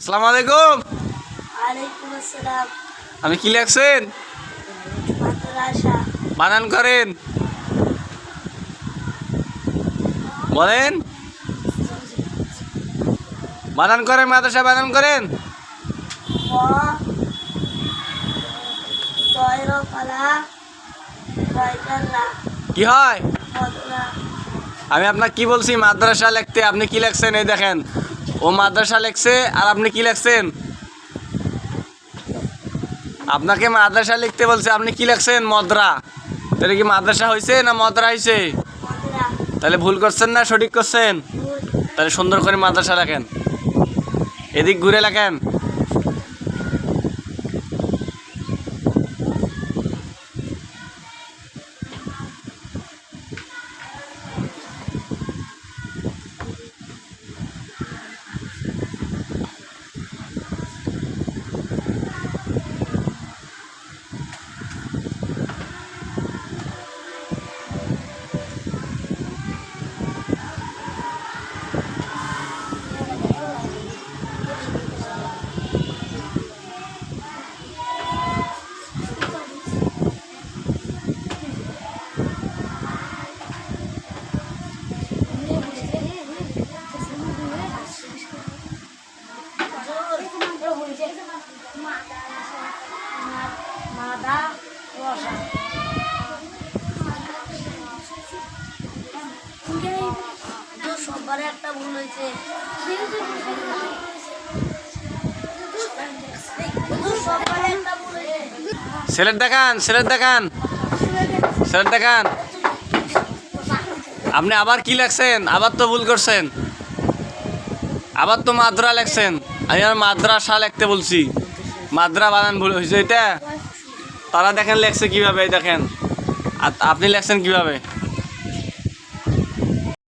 আসসালামু আলাইকুম। ওয়ালাইকুম আসসালাম। আপনি কি লেখছেন? মাদ্রাসা। বানান করেন, বলেন। বানান করেন, মাদ্রাসা বানান করেন। ম তয়র কলা রয়টাল্লা কি হয়? মদরা। আমি আপনাকে কি বলছি মাদ্রাসা লিখতে, আপনি কি লেখছেন? এই দেখেন, ও মাদ্রাসা লেখছে আর আপনি কি লেখছেন? আপনাকে মাদ্রাসা লিখতে বলছে, আপনি কি লেখছেন? মদ্রা। তাহলে কি মাদ্রাসা হয়েছে না মদ্রা হয়েছে? মদরা। তাহলে ভুল করছেন না সঠিক করছেন? তাহলে সুন্দর করে মাদ্রাসা লেখেন, এদিক ঘুরে লেখেন। মাদা রসা। সবার একটা ভুল হয়েছে। সবার একটা ভুল হয়েছে। সিলেট দেখান, সিলেট দেখান, সিলেট দেখান। আপনি আবার কি লেখছেন? আবার তো ভুল করছেন, আবার তো মাদ্রা লেখছেন। আমি আর মাদ্রাসা লিখতে বলছি, মাদ্রা বানান ভুল হয়েছে। এটা তারা দেখেন লেখছে কিভাবে, এই দেখেন। আর আপনি লেখছেন কিভাবে?